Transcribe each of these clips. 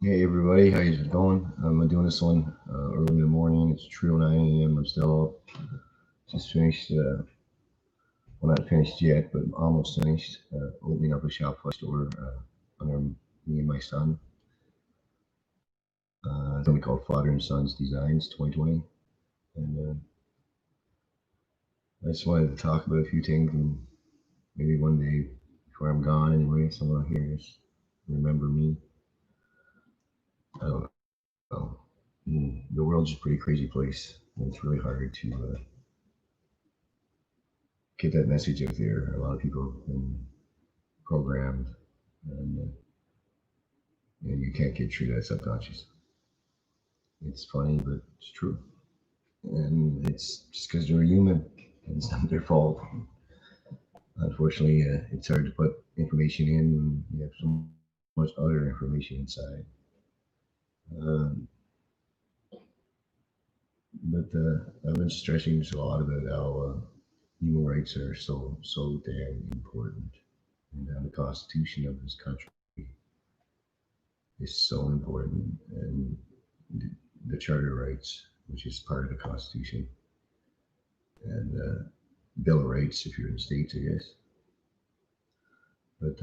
Hey everybody, how you going? I'm doing this one early in the morning. It's 3:09 a.m. I'm still up. Just finished, well not finished yet, but almost finished opening up a Shopify store under me and my son. It's something called Father and Sons Designs 2020. And I just wanted to talk about a few things and maybe one day before I'm gone anyway, someone will hear this, remember me. I don't know. The world's a pretty crazy place. And it's really hard to get that message out there. A lot of people have been programmed, and you can't get through that subconscious. It's funny, but it's true. And it's just because they're human, and it's not their fault. Unfortunately, it's hard to put information in when you have so much other information inside. Um, but I've been stressing a lot about how human rights are so damn important, and how the Constitution of this country is so important, and the, the Charter of Rights, which is part of the Constitution, and Bill of Rights if you're in the States, I guess. But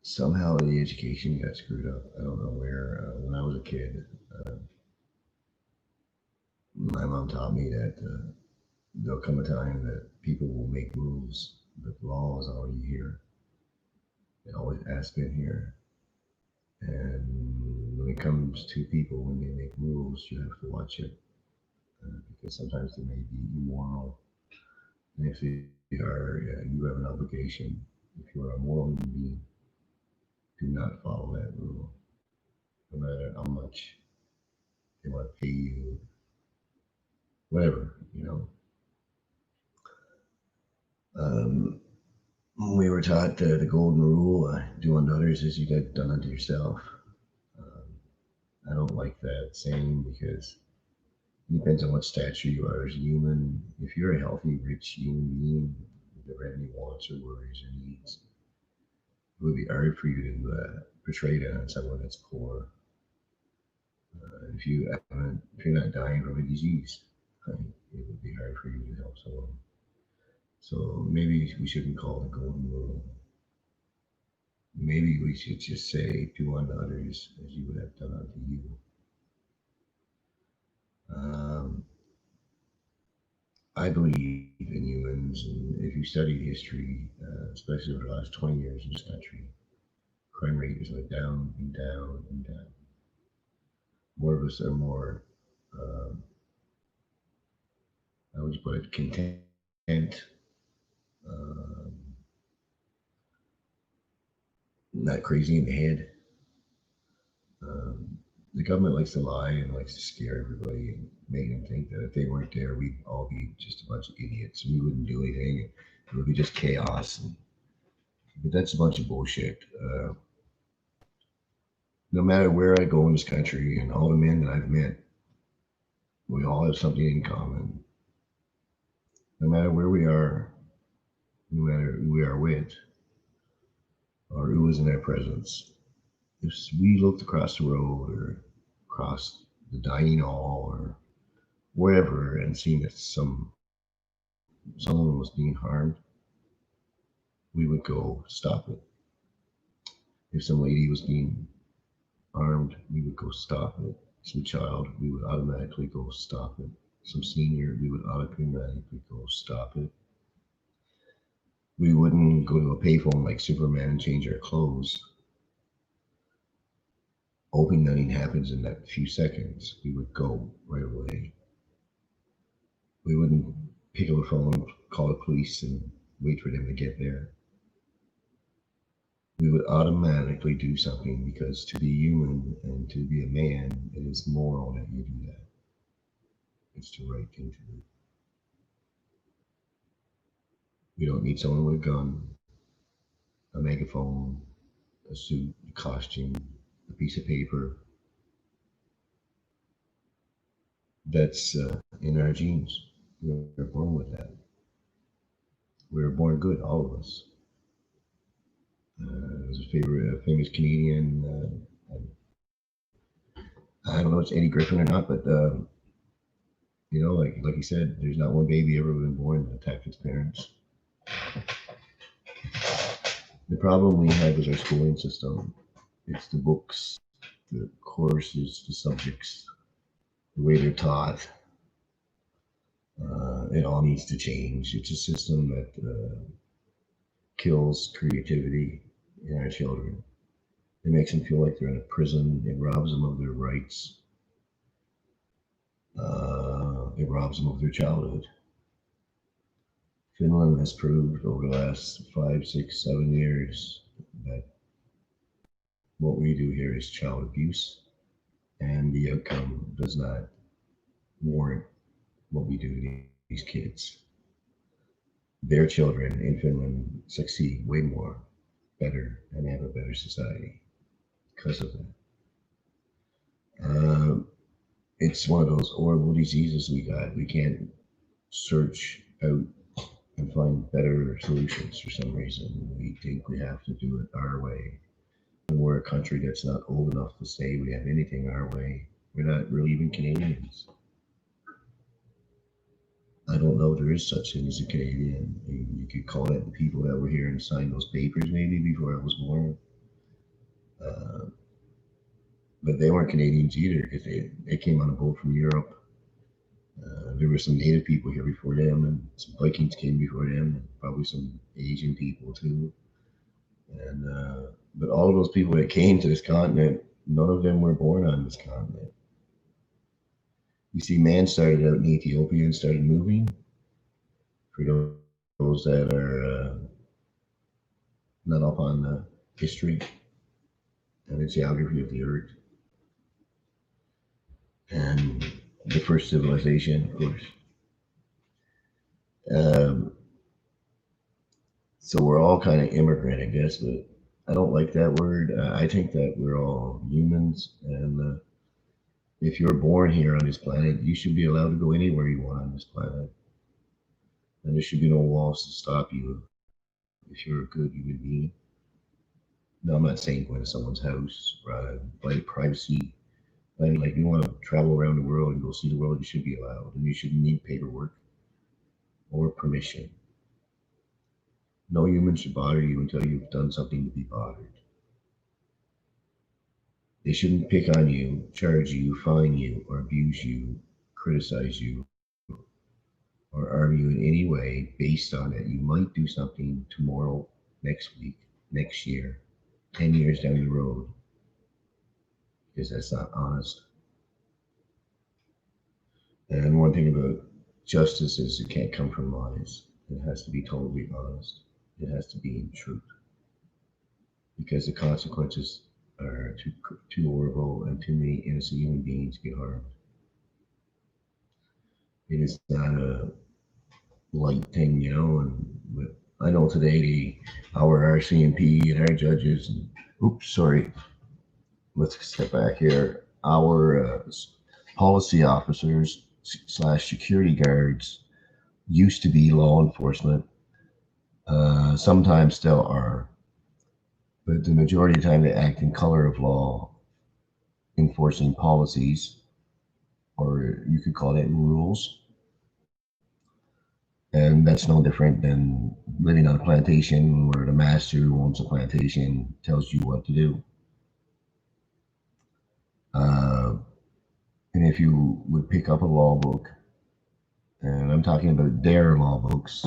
somehow the education got screwed up. I don't know where. When I was a kid, uh, my mom taught me that there'll come a time that people will make rules, but the law is already here. It always has been here. And when it comes to people, when they make rules, you have to watch it because sometimes they may be immoral. And if they are, you have an obligation. If you're a moral human being, do not follow that rule, no matter how much they want to pay you, whatever, you know. Um, we were taught the golden rule: do unto others as you get done unto yourself. Um, I don't like that saying because it depends on what stature you are as a human. If you're a healthy, rich human being with never any wants or worries or needs, it would be hard for you to portray that on someone that's poor. If you're not dying from a disease, right, it would be hard for you to help someone. So maybe we shouldn't call it the golden rule. Maybe we should just say, do unto others as you would have done unto you. Um, I believe in humans, and if you study history, especially over the last 20 years in this country, crime rate is like down and down and down. More of us are more, um, how would you put it, content, um, not crazy in the head. Um, the government likes to lie and likes to scare everybody and make them think that if they weren't there, we'd all be just a bunch of idiots. We wouldn't do anything. It would be just chaos. But that's a bunch of bullshit. No matter where I go in this country and all the men that I've met, we all have something in common. No matter where we are, no matter who we are with, or who is in our presence, if we looked across the road or across the dining hall or wherever and seen that someone was being harmed, we would go stop it. If some lady was being harmed, we would go stop it. Some child, we would automatically go stop it. Some senior, we would automatically go stop it. We wouldn't go to a payphone like Superman and change our clothes, hoping nothing happens in that few seconds. We would go right away. We wouldn't pick up a phone, call the police, and wait for them to get there. We would automatically do something because to be human and to be a man, it is moral that you do that. It's the right thing to do. We don't need someone with a gun, a megaphone, a suit, a costume, a piece of paper. That's in our genes. We were born with that. We were born good, all of us. There's a famous Canadian. I don't know if it's Eddie Griffin or not, but like he said, there's not one baby ever been born that attacked its parents. The problem we have is our schooling system. It's the books, the courses, the subjects, the way they're taught. It all needs to change. It's a system that kills creativity in our children. It makes them feel like they're in a prison. It robs them of their rights. It robs them of their childhood. Finland has proved over the last 5, 6, 7 years that what we do here is child abuse, and the outcome does not warrant what we do to these kids. Their children in Finland succeed way more, better, and have a better society because of that. It's one of those horrible diseases we got. We can't search out and find better solutions for some reason. We think we have to do it our way. And we're a country that's not old enough to say we have anything our way. We're not really even Canadians. I don't know if there is such thing as a Canadian. You could call that the people that were here and signed those papers maybe before I was born. But they weren't Canadians either because they came on a boat from Europe. There were some native people here before them, and some Vikings came before them, and probably some Asian people too. And but all of those people that came to this continent, none of them were born on this continent. You see, man started out in Ethiopia and started moving. For those that are not up on the history and the geography of the earth, and the first civilization, of course. So we're all kind of immigrant, I guess, but I don't like that word. I think that we're all humans, and if you're born here on this planet, you should be allowed to go anywhere you want on this planet, and there should be no walls to stop you if you're a good human being. No, I'm not saying go into someone's house, violate privacy. I mean, like, you want to travel around the world and go see the world, you should be allowed, and you shouldn't need paperwork or permission. No human should bother you until you've done something to be bothered. They shouldn't pick on you, charge you, fine you, or abuse you, criticize you, or harm you in any way based on it. You might do something tomorrow, next week, next year, 10 years down the road, because that's not honest. And one thing about justice is it can't come from lies. It has to be totally honest. It has to be in truth. Because the consequences are too horrible, and too many innocent human beings get harmed. It is not a light thing, but I know today our RCMP and our judges, and oops, sorry, let's step back here. Our policy officers / security guards used to be law enforcement. Sometimes still are, but the majority of the time they act in color of law, enforcing policies, or you could call it rules. And that's no different than living on a plantation where the master who owns a plantation tells you what to do. And if you would pick up a law book, and I'm talking about their law books,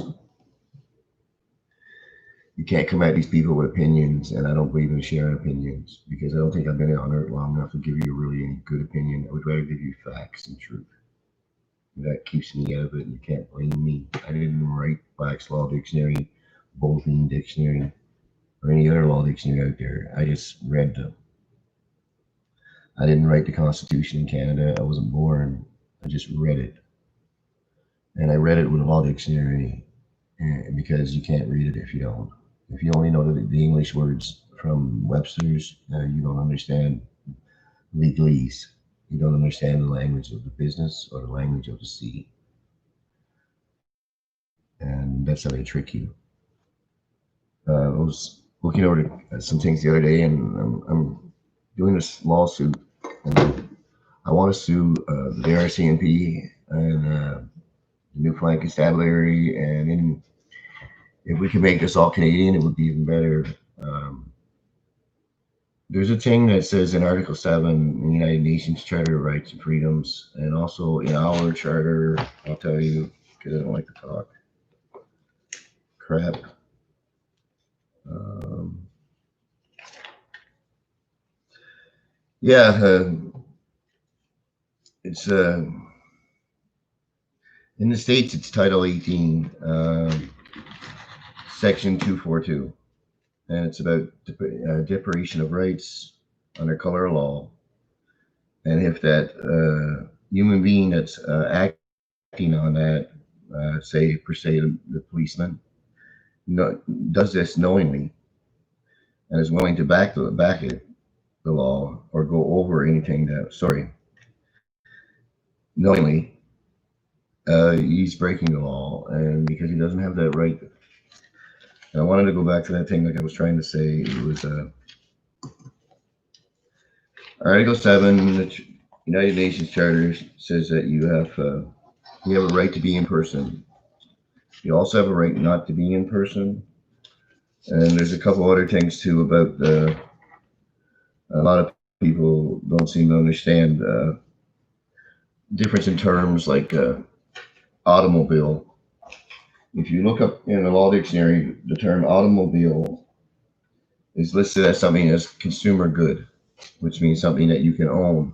you can't come at these people with opinions, and I don't believe in sharing opinions because I don't think I've been on earth long enough to give you really any good opinion. I would rather give you facts and truth. That keeps me out of it, and you can't blame me. I didn't write Black's Law Dictionary, Bolton Dictionary, or any other law dictionary out there. I just read them. I didn't write the Constitution in Canada. I wasn't born. I just read it. And I read it with a law dictionary because you can't read it if you don't. If you only know the English words from Webster's, you don't understand legalese. You don't understand the language of the business or the language of the sea. And that's how they trick you. Those looking over some things the other day, and I'm doing this lawsuit, and I want to sue the RCMP and the Newfoundland Constabulary, and if we could make this all Canadian, it would be even better. Um, there's a thing that says in Article 7 in the United Nations Charter of Rights and Freedoms, and also in our charter, I'll tell you, because I don't like to talk crap. Um, yeah, it's in the States, it's Title 18, Section 242, and it's about deprivation of rights under color of law. And if that human being that's acting on that, say, per se, the policeman, does this knowingly and is willing to back it, the law, or go over anything knowingly, he's breaking the law, and because he doesn't have that right. And I wanted to go back to that thing, like I was trying to say. It was Article 7, the United Nations Charter says that you have a right to be in person. You also have a right not to be in person. And there's a couple other things too about a lot of people don't seem to understand difference in terms like automobile. If you look up in the law dictionary, the term automobile is listed as something as consumer good, which means something that you can own.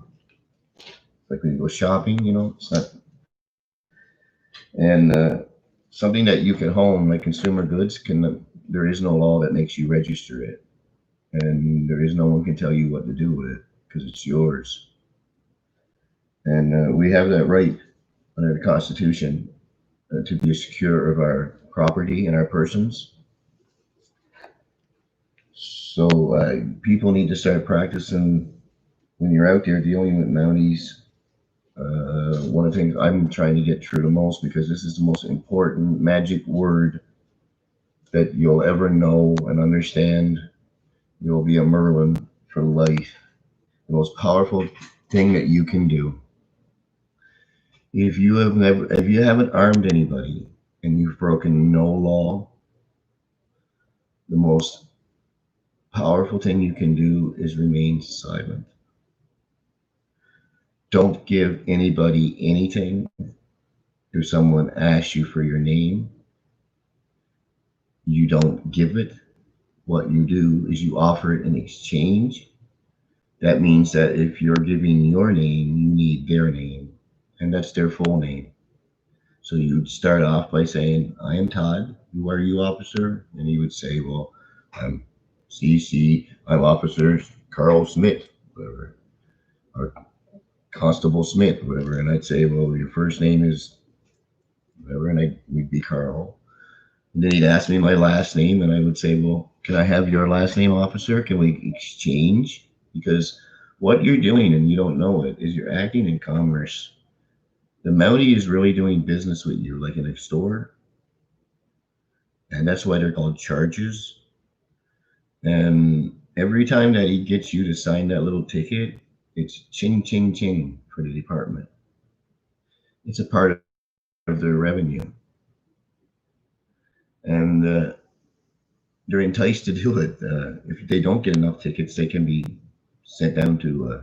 Like when you go shopping, it's not. And something that you can own, like consumer goods, there is no law that makes you register it, and there is no one can tell you what to do with it because it's yours. And we have that right under the Constitution to be secure of our property and our persons. So people need to start practicing when you're out there dealing with Mounties. One of the things I'm trying to get through the most, because this is the most important magic word that you'll ever know and understand. You'll be a Merlin for life. The most powerful thing that you can do. If you haven't armed anybody and you've broken no law, the most powerful thing you can do is remain silent. Don't give anybody anything. If someone asks you for your name, you don't give it. What you do is you offer it in exchange. That means that if you're giving your name, you need their name, and that's their full name. So you'd start off by saying, I am Todd. Who are you, officer? And he would say, well, I'm CC. I'm Officer Carl Smith, whatever, or Constable Smith, whatever. And I'd say, well, your first name is whatever, and we'd be Carl. And then he'd ask me my last name, and I would say, well, can I have your last name, officer? Can we exchange? Because what you're doing, and you don't know it, is you're acting in commerce. The Mountie is really doing business with you, like in a store. And that's why they're called charges. And every time that he gets you to sign that little ticket, it's ching, ching, ching for the department. It's a part of their revenue. And they're enticed to do it. If they don't get enough tickets, they can be sent down to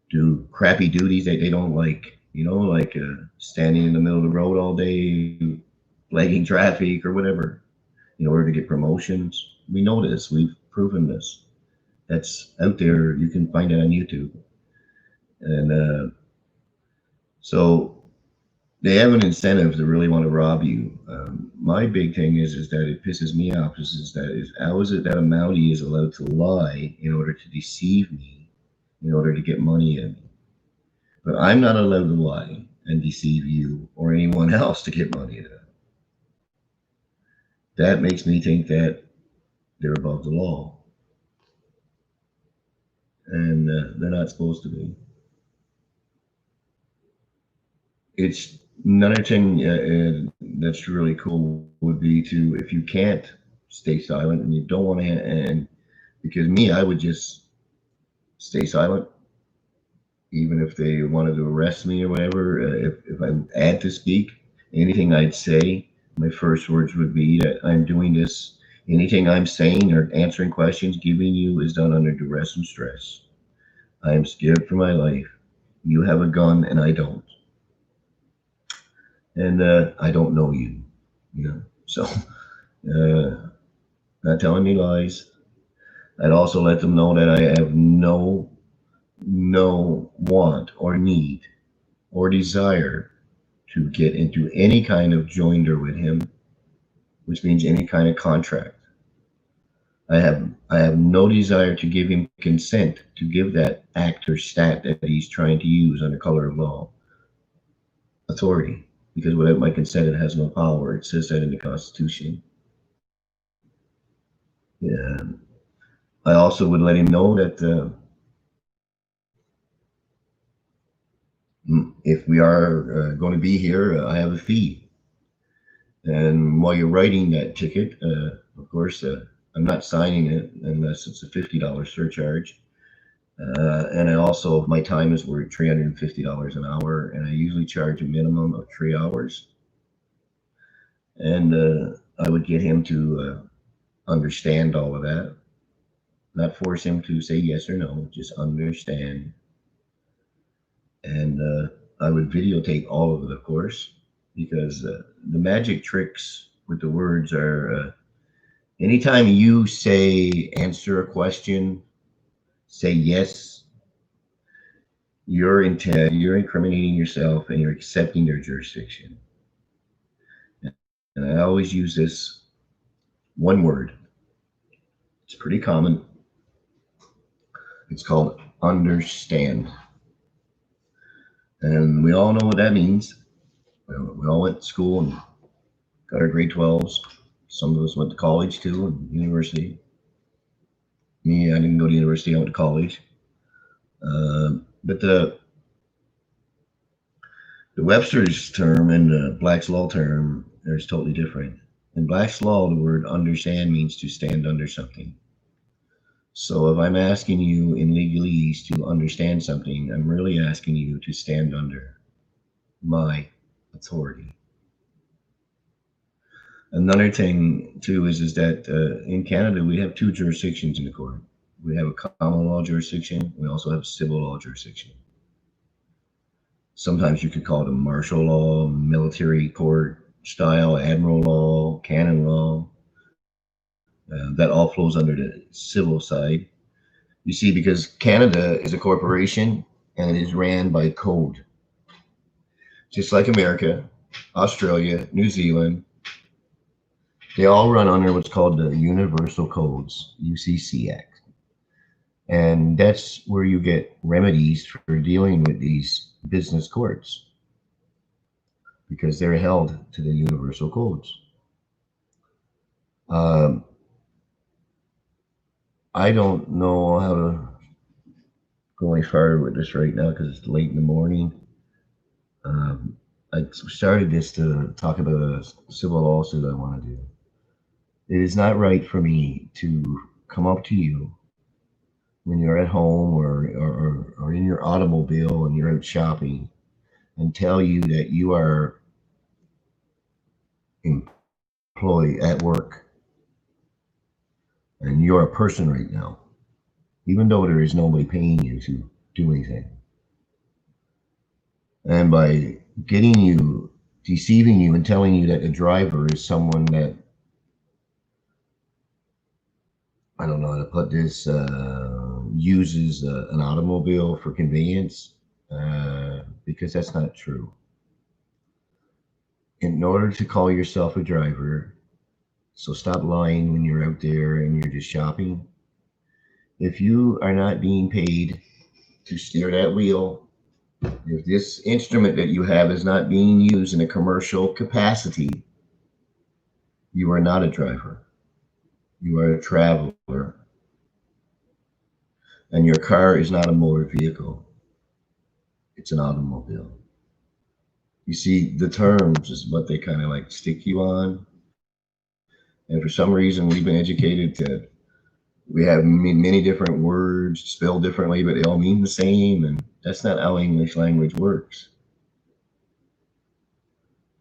do crappy duties that they don't like, like standing in the middle of the road all day, flagging traffic or whatever, in order to get promotions. We know this. We've proven this. That's out there. You can find it on YouTube. And so they have an incentive to really want to rob you. My big thing is that it pisses me off. How is it that a Mountie is allowed to lie in order to deceive me, in order to get money in me? But I'm not allowed to lie and deceive you or anyone else to get money in it. That makes me think that they're above the law, and they're not supposed to be. It's another thing that's really cool would be to, if you can't stay silent, and you don't want to. And because me, I would just stay silent, even if they wanted to arrest me or whatever. If I had to speak, anything I'd say, my first words would be that I'm doing this. Anything I'm saying or answering questions, giving you is done under duress and stress. I am scared for my life. You have a gun and I don't, and I don't know you. You know, so not telling me lies. I'd also let them know that I have no want or need or desire to get into any kind of joinder with him, which means any kind of contract. I have no desire to give him consent to give that act or stat that he's trying to use under color of law authority, because without my consent it has no power. It says that in the Constitution. Yeah. I also would let him know that if we are going to be here, I have a fee. And while you're writing that ticket, of course, I'm not signing it unless it's a $50 surcharge. And I also, my time is worth $350 an hour, and I usually charge a minimum of 3 hours. And I would get him to understand all of that, not force him to say yes or no, just understand. And I would videotape all of it, of course, because the magic tricks with the words are anytime you say answer a question, say yes, you're incriminating yourself and you're accepting their jurisdiction. And I always use this one word. It's pretty common. It's called understand. And we all know what that means. We all went to school and got our grade 12s. Some of us went to college too and university. Me, I didn't go to university, I went to college. But the Webster's term and the Black's Law term is totally different. In Black's Law, the word understand means to stand under something. So if I'm asking you in legalese to understand something, I'm really asking you to stand under my authority. Another thing too is that in Canada we have two jurisdictions in the court. We have a common law jurisdiction. We also have a civil law jurisdiction. Sometimes you could call it a martial law, military court style, admiral law, canon law. That all flows under the civil side. You see, because Canada is a corporation and it is ran by code, just like America, Australia, New Zealand. They all run under what's called the Universal Codes, UCC Act. And that's where you get remedies for dealing with these business courts because they're held to the Universal Codes. I don't know how to go any farther with this right now because it's late in the morning. I started this to talk about a civil lawsuit I want to do. It is not right for me to come up to you when you're at home or in your automobile and you're out shopping and tell you that you are employed at work and you're a person right now, even though there is nobody paying you to do anything. And by getting you, deceiving you, and telling you that a driver is someone that, I don't know how to put this, uses an automobile for convenience, because that's not true. In order to call yourself a driver, so stop lying when you're out there and you're just shopping. If you are not being paid to steer that wheel, if this instrument that you have is not being used in a commercial capacity, you are not a driver. You are a traveler. And your car is not a motor vehicle. It's an automobile. You see, the terms is what they kind of like stick you on. And for some reason, we've been educated to, we have many different words spelled differently, but they all mean the same. And that's not how English language works.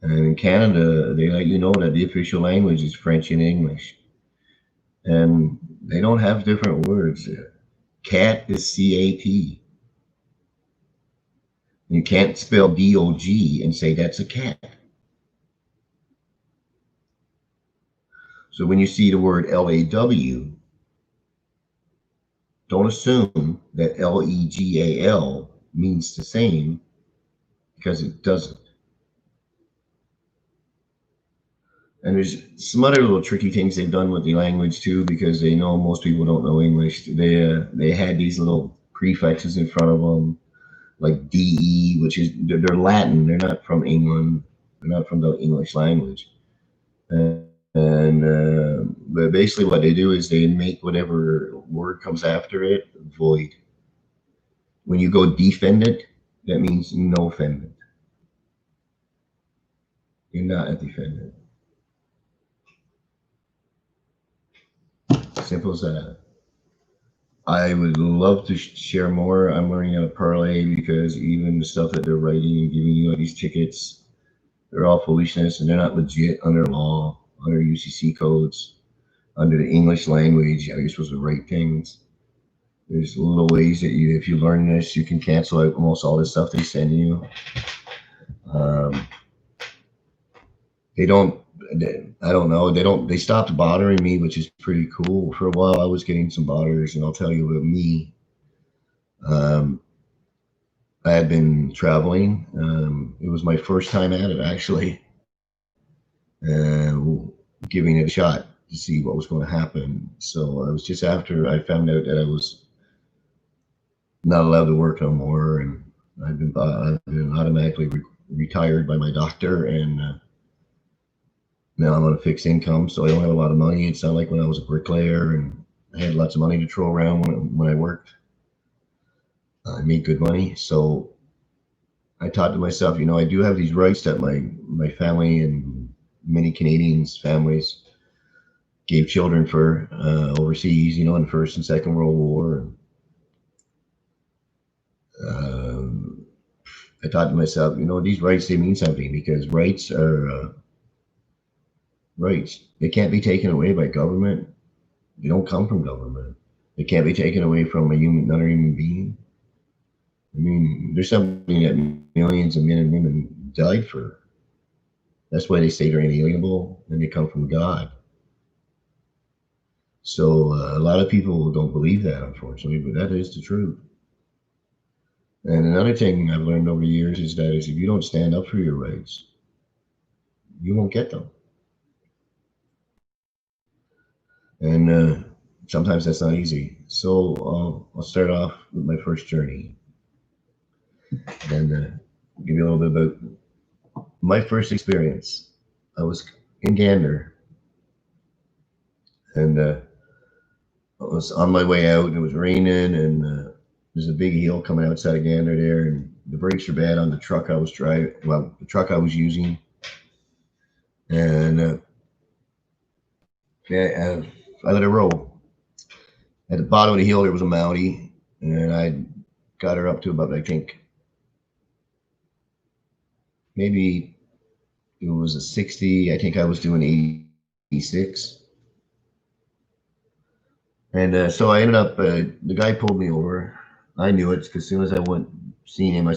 And in Canada, they let you know that the official language is French and English. And they don't have different words. Cat is CAT. You can't spell DOG and say that's a cat. So when you see the word LAW, don't assume that LEGAL means the same, because it doesn't. And there's some other little tricky things they've done with the language too, because they know most people don't know English. They had these little prefixes in front of them, like DE, which is, they're Latin. They're not from England. They're not from the English language. And but basically what they do is they make whatever word comes after it void. When you go defendant, that means no offendant. You're not a defendant. Simple as that. I would love to share more. I'm learning how to parlay, because even the stuff that they're writing and giving you these tickets, they're all foolishness, and they're not legit under law, under UCC codes, under the English language. How you're supposed to write things. There's little ways that you, if you learn this, you can cancel out almost all the stuff they send you. Um, they don't. I don't know. They don't. They stopped bothering me, which is pretty cool. For a while, I was getting some bothers, and I'll tell you about me. Um, I had been traveling. It was my first time at it, actually, giving it a shot to see what was going to happen. So it was just after I found out that I was not allowed to work no more, and I've been automatically retired by my doctor, and now I'm on a fixed income, so I don't have a lot of money. It's not like when I was a bricklayer and I had lots of money to throw around when I worked. I made good money, so I thought to myself, I do have these rights that my family and many Canadians' families gave children for overseas, in the First and Second World War. And, I thought to myself, these rights, they mean something, because rights are rights. They can't be taken away by government. They don't come from government. They can't be taken away from another human being. I mean, there's something that millions of men and women died for. That's why they say they're inalienable, and they come from God. So a lot of people don't believe that, unfortunately, but that is the truth. And another thing I've learned over the years is that if you don't stand up for your rights, you won't get them. And sometimes that's not easy. So I'll start off with my first journey, and give you a little bit about my first experience. I was in Gander, and I was on my way out, and it was raining, and there's a big hill coming outside of Gander there, and the brakes are bad on the truck I was driving. Well, the truck I was using, and yeah, I let it roll. At the bottom of the hill, there was a Mountie, and I got her up to about, I think, maybe it was a 60. I think I was doing 86. And so I ended up, the guy pulled me over. I knew it, because as soon as I went, seeing him, I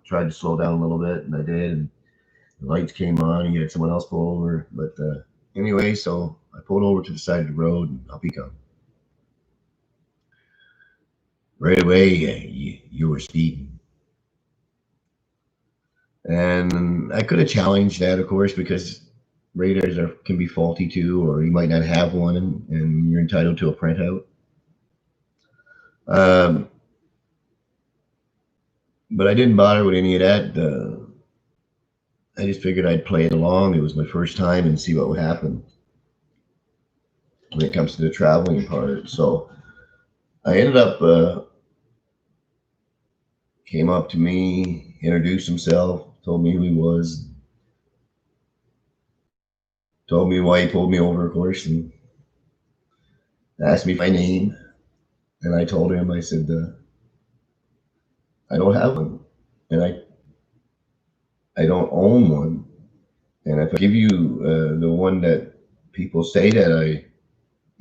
tried to slow down a little bit, and I did. And the lights came on, and he had someone else pull over. But anyway, so I pulled over to the side of the road, and up he come. Right away, you were speeding. And I could have challenged that, of course, because radars can be faulty too, or you might not have one, and you're entitled to a printout. Um, but I didn't bother with any of that. I just figured I'd play it along. It was my first time, and see what would happen when it comes to the traveling part. So I ended up, came up to me, introduced himself, told me who he was, told me why he pulled me over, of course, and asked me my name. And I told him, I said, I don't have one, and I don't own one. And if I give you the one that people say that I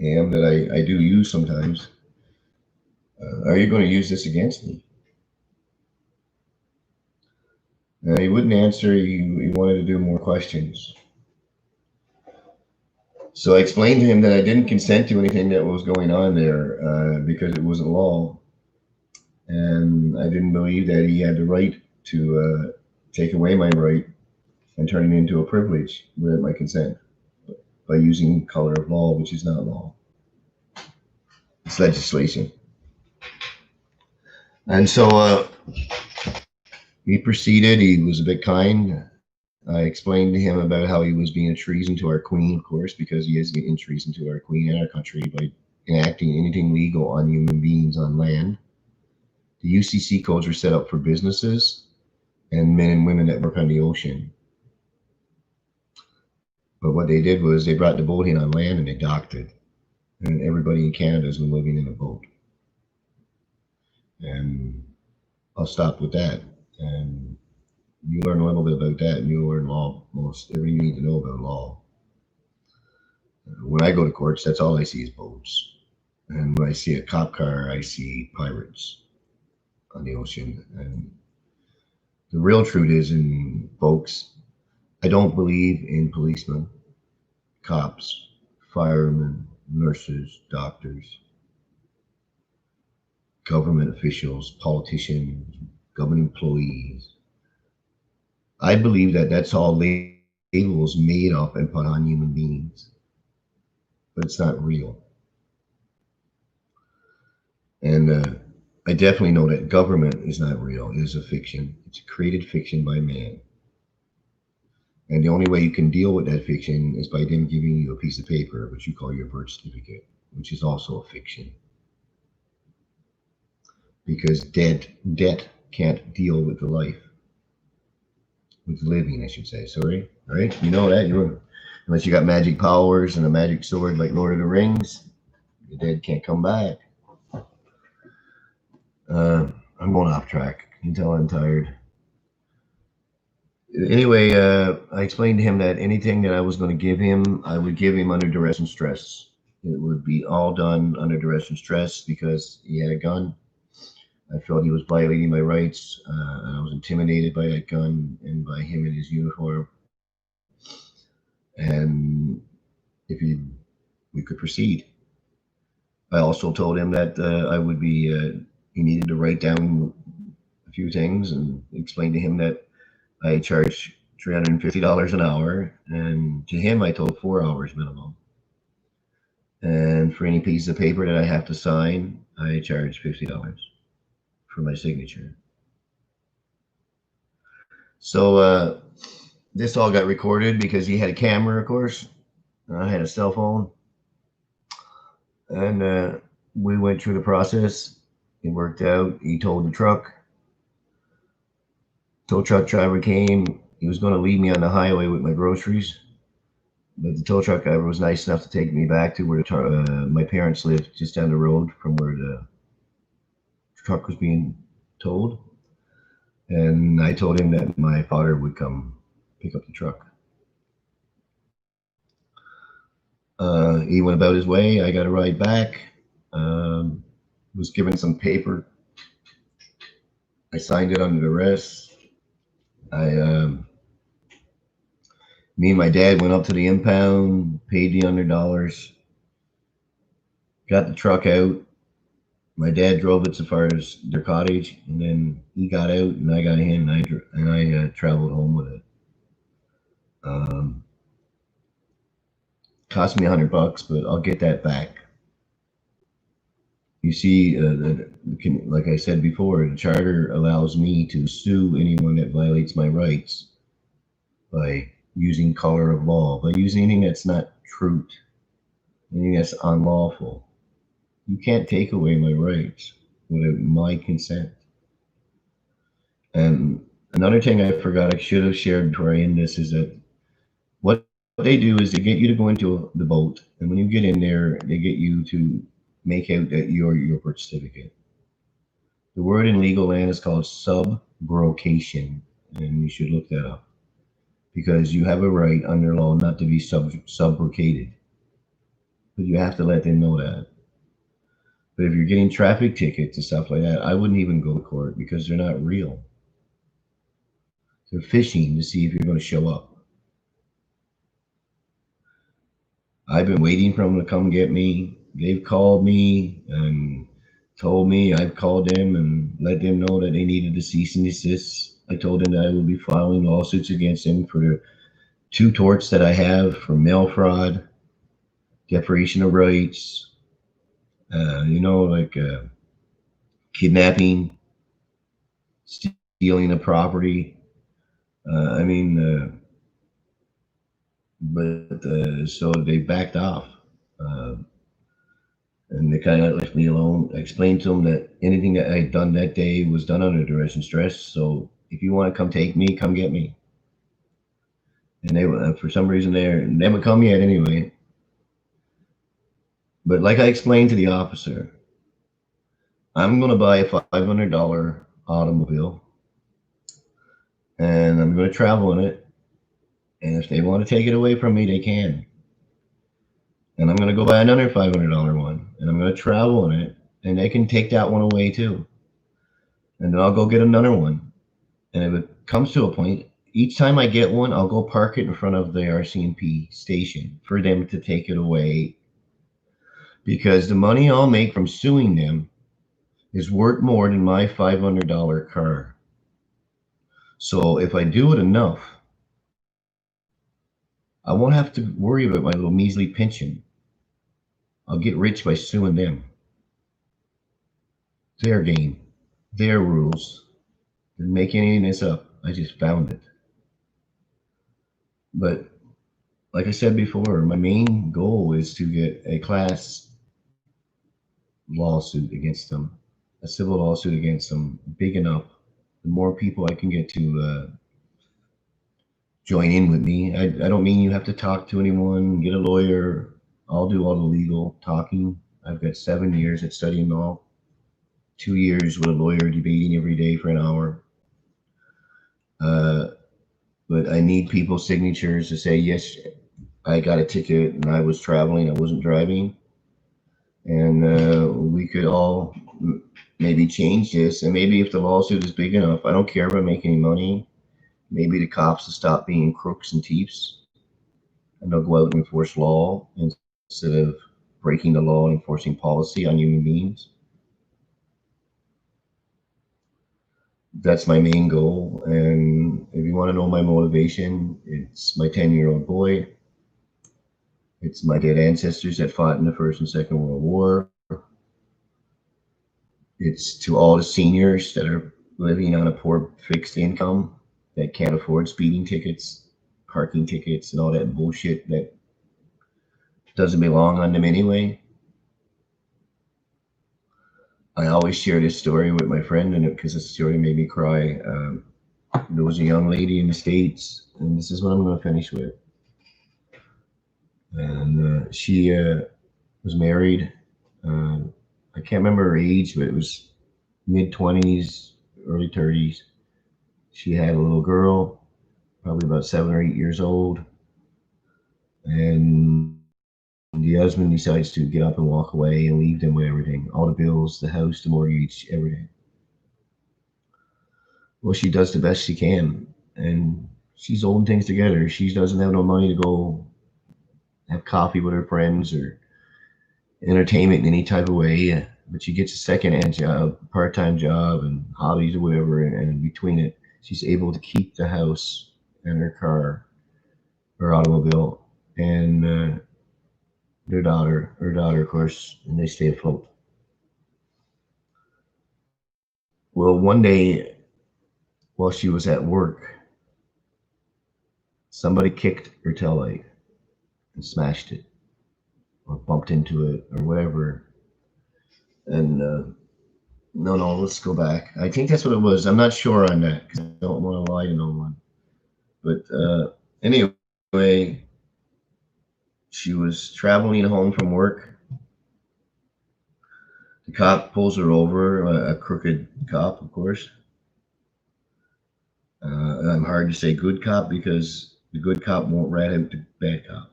am, that I do use sometimes, are you going to use this against me? And he wouldn't answer. He wanted to do more questions. So I explained to him that I didn't consent to anything that was going on there because it wasn't law. And I didn't believe that he had the right to take away my right and turn it into a privilege without my consent by using color of law, which is not law. It's legislation. And so he proceeded. He was a bit kind. I explained to him about how he was being a treason to our queen, of course, because he is being treason to our queen and our country by enacting anything legal on human beings on land. The UCC codes were set up for businesses and men and women that work on the ocean. But what they did was they brought the boat in on land and they docked it. And everybody in Canada has been living in a boat. And I'll stop with that. And you learn a little bit about that, and you learn law, most everything you need to know about law. When I go to courts, that's all I see is boats. And when I see a cop car, I see pirates on the ocean. And the real truth is, in folks, I don't believe in policemen, cops, firemen, nurses, doctors, government officials, politicians, government employees. I believe that that's all labels made up and put on human beings, but it's not real. And I definitely know that government is not real. It is a fiction. It's a created fiction by man. And the only way you can deal with that fiction is by them giving you a piece of paper, which you call your birth certificate, which is also a fiction. Because debt can't deal with the life. With living, I should say. Sorry. All right? You know that. Unless you got magic powers and a magic sword like Lord of the Rings, the dead can't come back. I'm going off track. You can tell I'm tired. Anyway, I explained to him that anything that I was going to give him, I would give him under duress and stress. It would be all done under duress and stress because he had a gun. I felt he was violating my rights. I was intimidated by that gun and by him in his uniform. And if we could proceed. I also told him that I would be. He needed to write down a few things and explain to him that I charge $350 an hour, and to him I told 4 hours minimum. And for any piece of paper that I have to sign, I charge $50 for my signature. So this all got recorded because he had a camera, of course. I had a cell phone, and we went through the process. It worked out. He towed the truck. Tow truck driver came. He was going to leave me on the highway with my groceries, but the tow truck driver was nice enough to take me back to where my parents lived, just down the road from where the truck was being towed. And I told him that my father would come pick up the truck. He went about his way. I got a ride back. Was given some paper. I signed it under duress. Me and my dad went up to the impound, paid the $100, got the truck out. My dad drove it so far as their cottage, and then he got out, and I got in, and I traveled home with it. Cost me $100, but I'll get that back. You see, like I said before, the charter allows me to sue anyone that violates my rights by using color of law, by using anything that's not truth, anything that's unlawful. You can't take away my rights without my consent. And another thing I forgot I should have shared before I end this is that what they do is they get you to go into the boat, and when you get in there, they get you to make out that you're your birth certificate. The word in legal land is called subrogation, and you should look that up because you have a right under law not to be subrogated, but you have to let them know that. But if you're getting traffic tickets and stuff like that, I wouldn't even go to court because they're not real. They're fishing to see if you're going to show up. I've been waiting for them to come get me. They've called me and told me I've called them and let them know that they needed to cease and desist. I told them that I would be filing lawsuits against them for the two torts that I have for mail fraud, deprivation of rights, like kidnapping, stealing of property. I mean, so they backed off. Uh, and they kind of left me alone. I explained to them that anything that I had done that day was done under duress and stress. So if you want to come take me, come get me. And they, for some reason, they never come yet anyway. But like I explained to the officer, I'm going to buy a $500 automobile, and I'm going to travel in it. And if they want to take it away from me, they can. And I'm going to go buy another $500 one, and I'm going to travel in it, and they can take that one away too. And then I'll go get another one. And if it comes to a point, each time I get one, I'll go park it in front of the RCMP station for them to take it away. Because the money I'll make from suing them is worth more than my $500 car. So if I do it enough, I won't have to worry about my little measly pension. I'll get rich by suing them. Their game, their rules. Didn't make any of this up. I just found it. But like I said before, my main goal is to get a class lawsuit against them, a civil lawsuit against them, big enough. The more people I can get to join in with me, I don't mean you have to talk to anyone, get a lawyer. I'll do all the legal talking. I've got 7 years at studying law, 2 years with a lawyer debating every day for an hour. Uh, but I need people's signatures to say, yes, I got a ticket and I was traveling, I wasn't driving. And we could all maybe change this. And maybe if the lawsuit is big enough, I don't care if I make any money. Maybe the cops will stop being crooks and thieves, and they'll go out and enforce law instead of breaking the law and enforcing policy on human beings. That's my main goal. And if you want to know my motivation, it's my 10-year-old boy. It's my dead ancestors that fought in the First and Second World War. It's to all the seniors that are living on a poor fixed income that can't afford speeding tickets, parking tickets, and all that bullshit that doesn't belong on them anyway. I always share this story with my friend, and because the story made me cry. There was a young lady in the States, and this is what I'm going to finish with. And she was married. I can't remember her age, but it was mid-20s, early 30s. She had a little girl, probably about 7 or 8 years old. And the husband decides to get up and walk away and leave them with everything, all the bills, the house, the mortgage, everything. Well, she does the best she can, and she's holding things together. She doesn't have no money to go have coffee with her friends or entertainment in any type of way, but she gets a second-hand job, part-time job, and hobbies or whatever, and between it, she's able to keep the house and her car, her automobile, and her daughter, of course, and they stay afloat. Well, one day while she was at work, somebody kicked her tail light and smashed it, or bumped into it, or whatever. And no, let's go back. I think that's what it was. I'm not sure on that because I don't want to lie to no one. But anyway, She was traveling home from work. The cop pulls her over, a crooked cop, of course. I'm hard to say good cop because the good cop won't rat out the bad cop.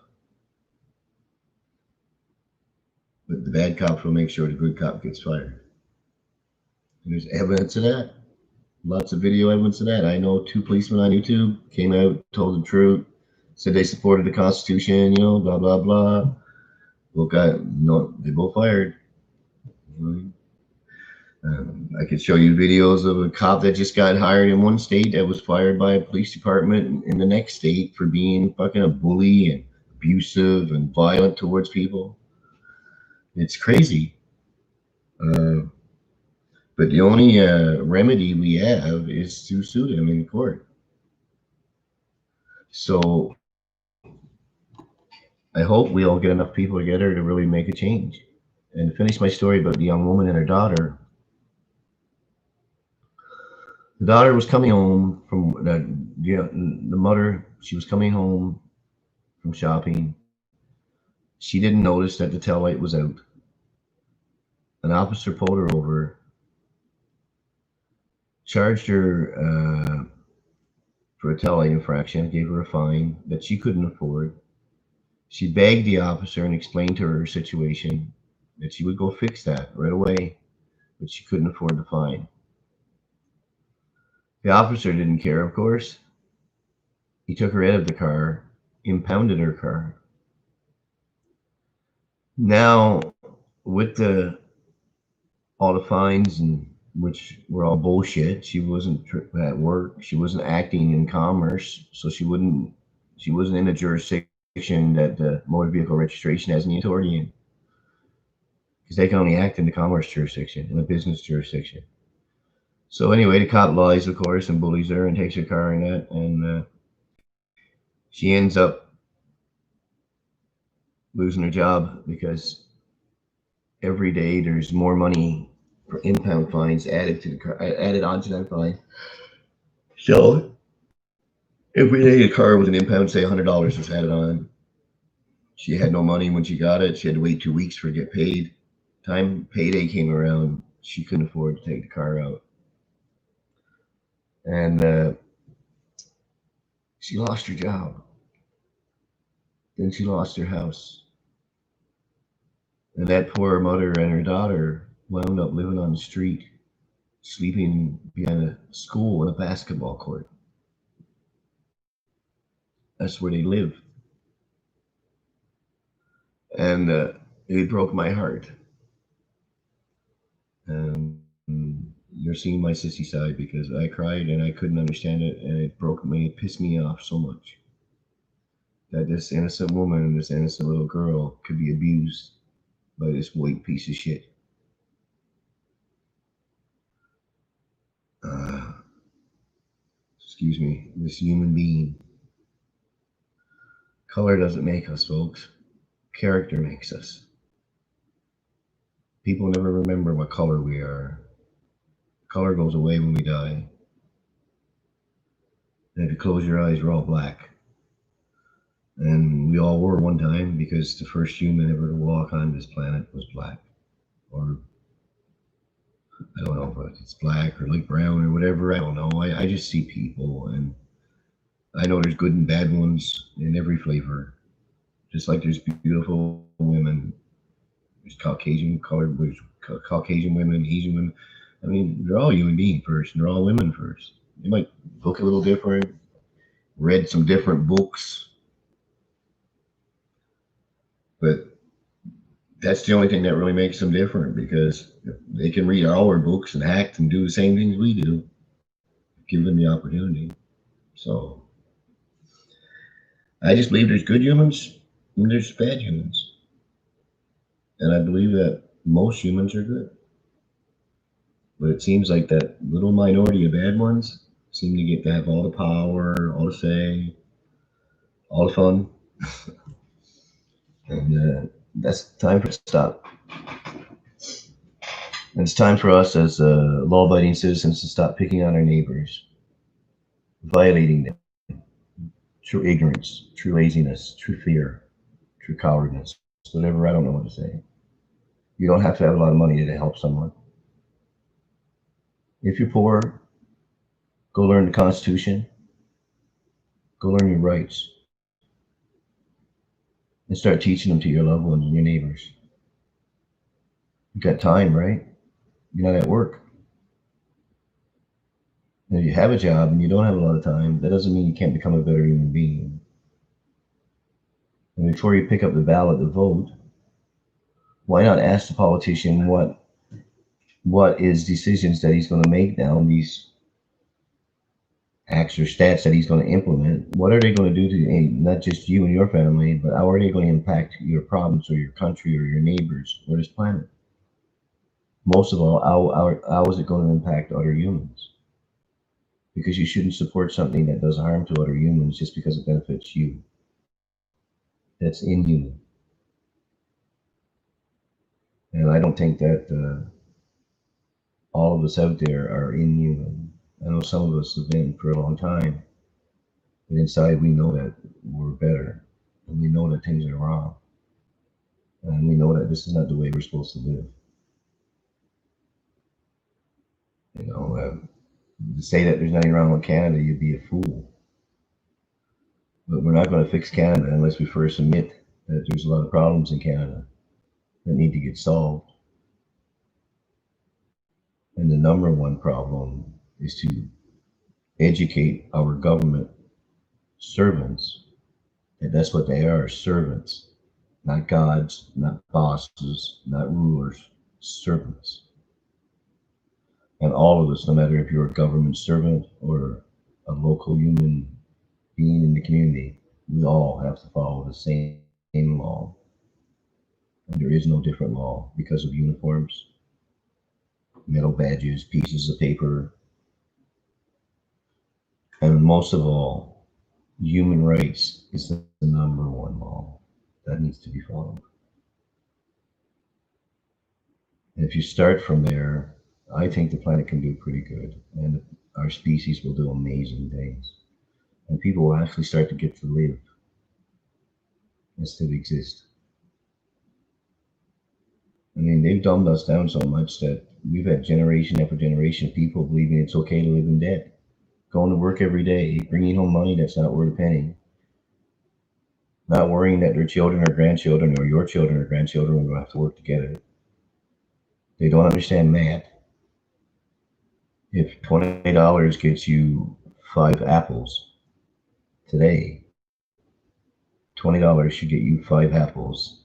But the bad cops will make sure the good cop gets fired. And there's evidence of that. Lots of video evidence of that. I know 2 policemen on YouTube came out, told the truth, said they supported the Constitution, blah, blah, blah. Both got, no, they both fired. I could show you videos of a cop that just got hired in one state that was fired by a police department in the next state for being fucking a bully and abusive and violent towards people. It's crazy. But the only remedy we have is to sue them in court. So I hope we all get enough people together to really make a change. And to finish my story about the young woman and her daughter, the daughter was coming home from the mother. She was coming home from shopping. She didn't notice that the tail light was out. An officer pulled her over, charged her for a tail light infraction, gave her a fine that she couldn't afford. She begged the officer and explained to her situation that she would go fix that right away, but she couldn't afford the fine. The officer didn't care, of course. He took her out of the car, impounded her car. Now, with all the fines, and which were all bullshit, she wasn't at work. She wasn't acting in commerce, so she wasn't in a jurisdiction that the motor vehicle registration has any authority in, because they can only act in the commerce jurisdiction, in a business jurisdiction. So anyway, the cop lies, of course, and bullies her and takes her car and that, and she ends up losing her job because every day there's more money for impound fines added to the car, added onto that fine. So every day a car with an impound, say $100 was added on. She had no money when she got it. She had to wait 2 weeks for it to get paid. Time payday came around, she couldn't afford to take the car out. And she lost her job. Then she lost her house. And that poor mother and her daughter wound up living on the street, sleeping behind a school in a basketball court. That's where they live. And it broke my heart. You're seeing my sissy side because I cried and I couldn't understand it, and it broke me, it pissed me off so much that this innocent woman, this innocent little girl, could be abused by this white piece of shit. Excuse me, this human being. Color doesn't make us, folks. Character makes us. People never remember what color we are. Color goes away when we die. And if you close your eyes, we're all black. And we all were one time, because the first human ever to walk on this planet was black. Or, I don't know if it's black or light brown or whatever. I don't know. I just see people, and I know there's good and bad ones in every flavor. Just like there's beautiful women. There's Caucasian colored, there's Caucasian women, Asian women. I mean, they're all human beings first, and they're all women first. They might look a little different, read some different books, but that's the only thing that really makes them different, because they can read our books and act and do the same things we do, give them the opportunity. So I just believe there's good humans and there's bad humans. And I believe that most humans are good. But it seems like that little minority of bad ones seem to get to have all the power, all the say, all the fun. And that's time for it to stop. And it's time for us as law-abiding citizens to stop picking on our neighbors, violating them. True ignorance, true laziness, true fear, through cowardness, whatever. I don't know what to say. You don't have to have a lot of money to help someone. If you're poor, go learn the Constitution. Go learn your rights and start teaching them to your loved ones and your neighbors. You got time, right? You're not at work. And if you have a job and you don't have a lot of time, that doesn't mean you can't become a better human being. And before you pick up the ballot to vote, why not ask the politician what is decisions that he's going to make now, these acts or stats that he's going to implement? What are they going to do to not just you and your family, but how are they going to impact your province or your country or your neighbors or this planet? Most of all, how is it going to impact other humans? Because you shouldn't support something that does harm to other humans just because it benefits you. That's inhuman. And I don't think that all of us out there are inhuman. I know some of us have been for a long time, but inside we know that we're better, and we know that things are wrong, and we know that this is not the way we're supposed to live. You know, to say that there's nothing wrong with Canada, you'd be a fool. But we're not going to fix Canada unless we first admit that there's a lot of problems in Canada that need to get solved. And the number one problem is to educate our government servants that that's what they are, servants, not gods, not bosses, not rulers, servants. And all of us, no matter if you're a government servant or a local human being in the community, we all have to follow the same law. And there is no different law because of uniforms, metal badges, pieces of paper, and most of all, human rights is the number one law that needs to be followed. And if you start from there, I think the planet can do pretty good, and our species will do amazing things. And people will actually start to get to live instead of exist. I mean, they've dumbed us down so much that we've had generation after generation of people believing it's okay to live in debt, going to work every day, bringing home money that's not worth a penny, not worrying that their children or grandchildren or your children or grandchildren will have to work to get it. They don't understand math. If $20 gets you 5 apples today, $20 should get you 5 apples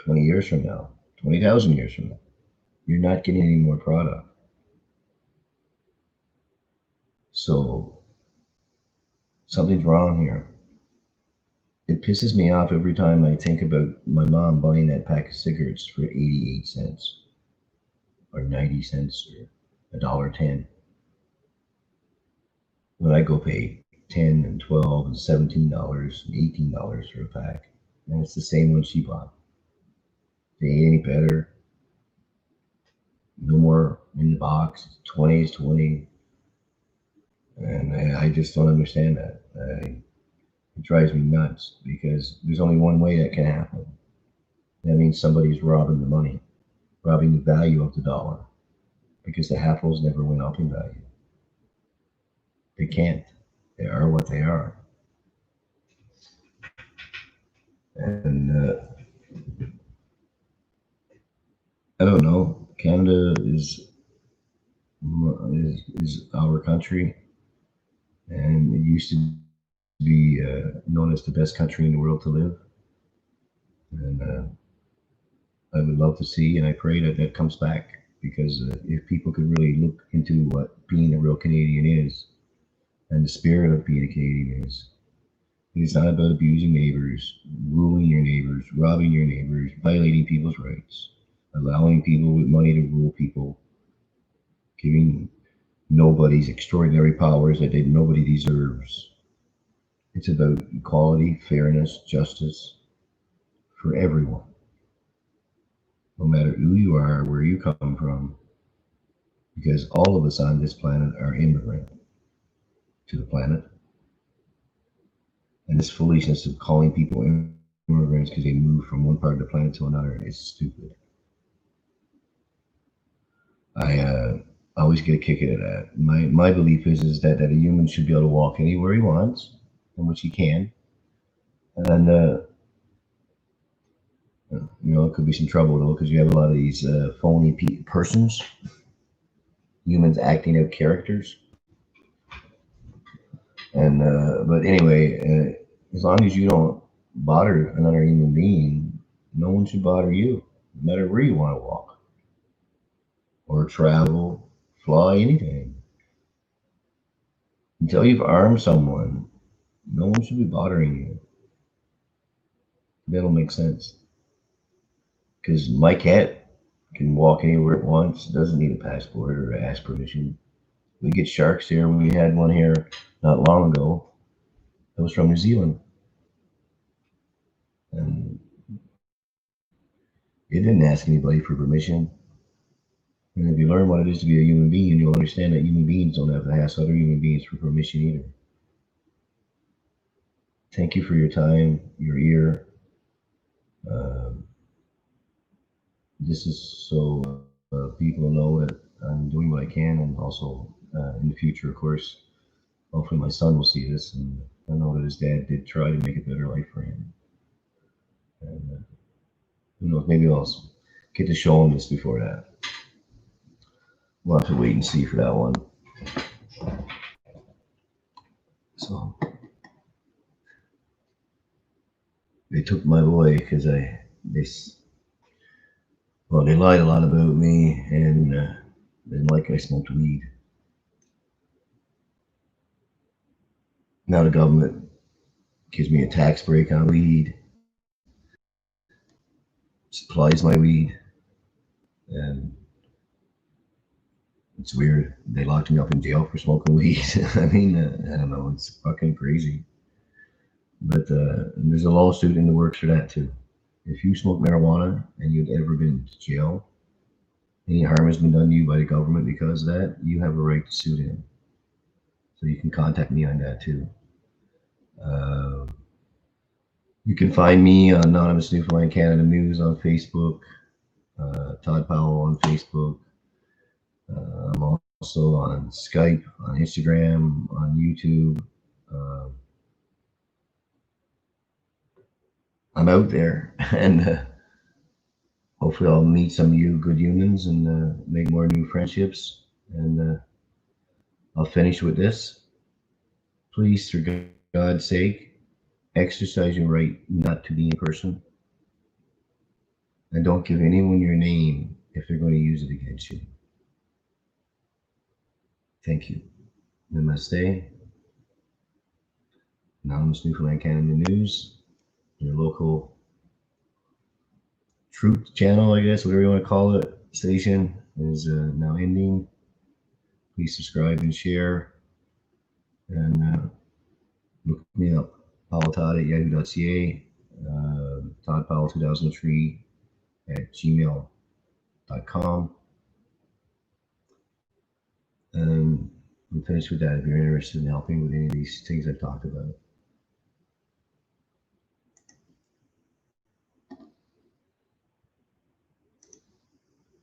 20 years from now, 20,000 years from now. You're not getting any more product. So something's wrong here. It pisses me off every time I think about my mom buying that pack of cigarettes for 88 cents or 90 cents or $1.10. When I go pay $10 and $12 and $17 and $18 for a pack, and it's the same one she bought. They ain't any better. No more in the box. 20 is 20. And I just don't understand that. It drives me nuts because there's only one way that can happen. That means somebody's robbing the money, robbing the value of the dollar, because the apples never went up in value. They can't. They are what they are. And I don't know. Canada is our country, and it used to be known as the best country in the world to live. And I would love to see, and I pray that that comes back, because if people could really look into what being a real Canadian is, and the spirit of being a Canadian is, it's not about abusing neighbors, ruling your neighbors, robbing your neighbors, violating people's rights, allowing people with money to rule people, giving nobodies extraordinary powers that nobody deserves. It's about equality, fairness, justice for everyone, no matter who you are, where you come from, because all of us on this planet are immigrant to the planet. And this foolishness of calling people immigrants because they moved from one part of the planet to another. It's stupid. I always get a kick out of that. My belief is that a human should be able to walk anywhere he wants, in which he can, and it could be some trouble though because you have a lot of these phony persons, humans acting out characters, and but anyway, as long as you don't bother another human being, no one should bother you, no matter where you want to walk or travel, fly, anything. Until you've armed someone, no one should be bothering you. That'll make sense. Because my cat can walk anywhere it wants, doesn't need a passport or ask permission. We get sharks here. We had one here not long ago. It was from New Zealand. And it didn't ask anybody for permission. And if you learn what it is to be a human being, you'll understand that human beings don't have to ask other human beings for permission either. Thank you for your time, your ear. Um, this is so people know that I'm doing what I can, and also in the future, of course, hopefully my son will see this, and I know that his dad did try to make a better life for him. And who knows, maybe I'll get to show him this before that. We'll have to wait and see for that one. So they took my boy because they lied a lot about me and didn't like I smoked weed. Now the government gives me a tax break on weed, supplies my weed, and it's weird. They locked me up in jail for smoking weed. I mean, I don't know. It's fucking crazy. But there's a lawsuit in the works for that too. If you smoke marijuana and you've ever been to jail, any harm has been done to you by the government because of that, you have a right to sue them. So you can contact me on that too. You can find me on Anonymous Newfoundland Canada News on Facebook, Todd Powell on Facebook. I'm also on Skype, on Instagram, on YouTube. I'm out there, and hopefully I'll meet some of you good humans and make more new friendships. And I'll finish with this. Please, for God's sake, exercise your right not to be in person. And don't give anyone your name if they're going to use it against you. Thank you. Namaste. Anonymous Newfoundland Canada News, your local truth channel, I guess, whatever you want to call it, station is now ending. Please subscribe and share. And look me up, Todd at yahoo.ca, Todd Powell 2003 at gmail.com. And I'm finished with that if you're interested in helping with any of these things I've talked about.